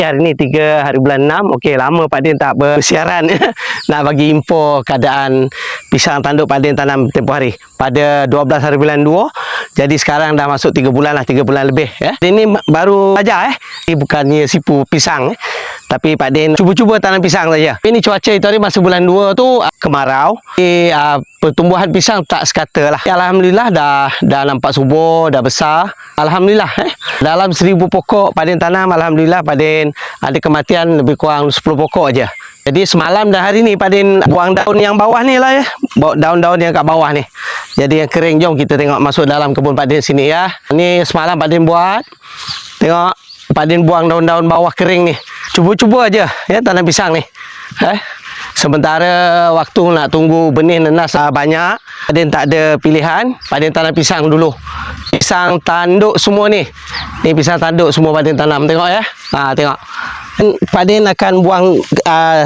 Hari ni 3 hari bulan 6. Okey, lama Pak Din tak bersiaran nak bagi info keadaan pisang tanduk Pak Din tanam tempoh hari pada 12 hari bulan 2. Jadi sekarang dah masuk 3 bulan lah, 3 bulan lebih ya. Ini baru aja Ini bukannya sipu pisang tapi Pak Din cuba-cuba tanam pisang saja. Ini cuaca itu hari masa bulan 2 tu kemarau. Pertumbuhan pisang tak sekata lah. Alhamdulillah dah nampak subur, dah besar. Alhamdulillah dalam 1000 pokok Pak Din tanam, alhamdulillah Pak Din ada kematian lebih kurang 10 pokok aja. Jadi semalam dan hari ni Pak Din buang daun yang bawah ni lah ya. Daun-daun yang kat bawah ni. Jadi yang kering, jom kita tengok masuk dalam kebun Pak Din sini ya. Ni semalam Pak Din buat. Tengok Pak Din buang daun-daun bawah kering ni. Cuba-cuba aja ya tanam pisang ni. Sementara waktu nak tunggu benih nenas banyak, Pak Din tak ada pilihan, Pak Din tanam pisang dulu. Pisang tanduk semua ni. Ni pisang tanduk semua Pak Din tanam. Tengok ya. Tengok. Pak Din akan buang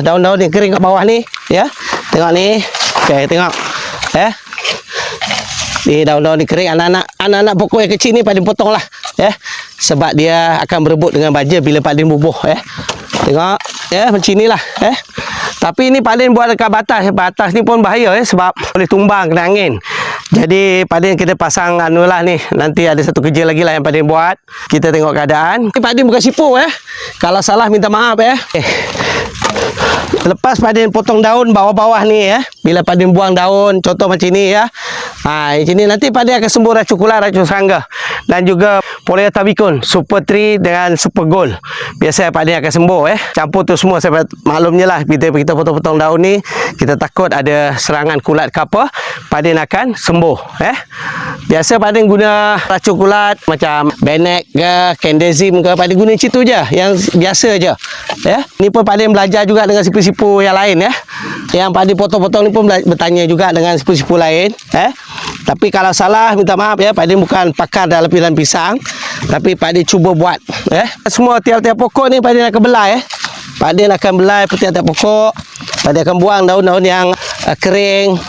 daun-daun yang kering kat bawah ni ya. Tengok ni. Okey, tengok. Ni daun-daun ni kering. Anak-anak pokok yang kecil ni Pak Din potong lah ya. Sebab dia akan berebut dengan baja bila Pak Din bubuh ya. Tengok ya, macam inilah Tapi ni Pak Din buat dekat batas. Batas ni pun bahaya sebab boleh tumbang kena angin. Jadi Pak Din kita pasang anulah ni. Nanti ada satu kerja lagi lah yang Pak Din buat. Kita tengok keadaan. Pak Din bukan sipu Kalau salah minta maaf Lepas Pak Din potong daun bawah-bawah ni Bila Pak Din buang daun contoh macam ni macam ni nanti Pak Din akan sembuh racun kulat, racun serangga dan juga Polytabicon Super 3 dengan Super Gold. Biasa Pak Din akan sembuh Campur tu semua saya maklumnya lah. Bila kita potong-potong daun ni kita takut ada serangan kulat ke apa, Pak Din akan sembuh Biasa Pak Din guna racun kulat macam Benek ke Candazim ke, Pak Din guna situ je yang biasa je Ni pun Pak Din belajar juga dengan sipu-sipu yang lain Yang Pak Din potong-potong ni pun bertanya juga dengan sipu-sipu lain Tapi kalau salah minta maaf Pak Din bukan pakar dalam pilihan pisang, tapi Pak Din cuba buat Semua tiap-tiap pokok ni Pak Din akan belai Pak Din akan belai tiap-tiap pokok. Pak Din akan buang daun-daun yang kering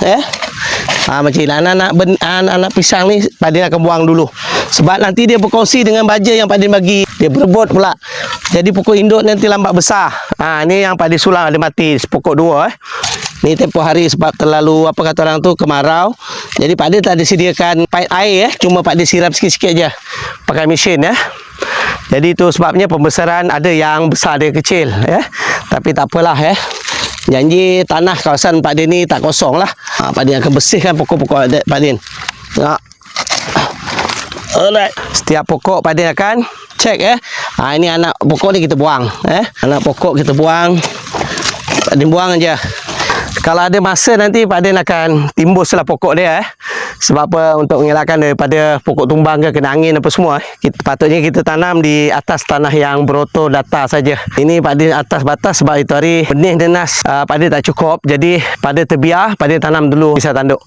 macam ni. Anak-anak pisang ni Pak Din akan buang dulu sebab nanti dia berkongsi dengan baja yang Pak Din bagi. Dia berebut pula. Jadi pokok induk nanti lambat besar. Ni yang Pak Din sulang ada mati pokok 2 Ni tempoh hari sebab terlalu apa kata orang tu kemarau. Jadi Pak Din tak disediakan paip air Cuma Pak Din siram sikit-sikit aja pakai mesin Jadi itu sebabnya pembesaran ada yang besar, ada yang kecil Tapi tak apalah Janji tanah kawasan Pak Din ni tak kosong lah. Pak Din akan bersihkan pokok-pokok Pak Din. Tengok. Alright. Setiap pokok Pak Din akan cek ini anak pokok ni kita buang Anak pokok kita buang. Pak Din buang aja. Kalau ada masa nanti Pak Din akan timbuslah pokok dia Sebab apa? Untuk mengelakkan daripada pokok tumbang ke kena angin apa semua Patutnya kita tanam di atas tanah yang berotor datar saja. Ini Pak Din atas batas sebab itu hari benih nenas Pak Din tak cukup. Jadi pada terbiar Pak Din tanam dulu pisang tanduk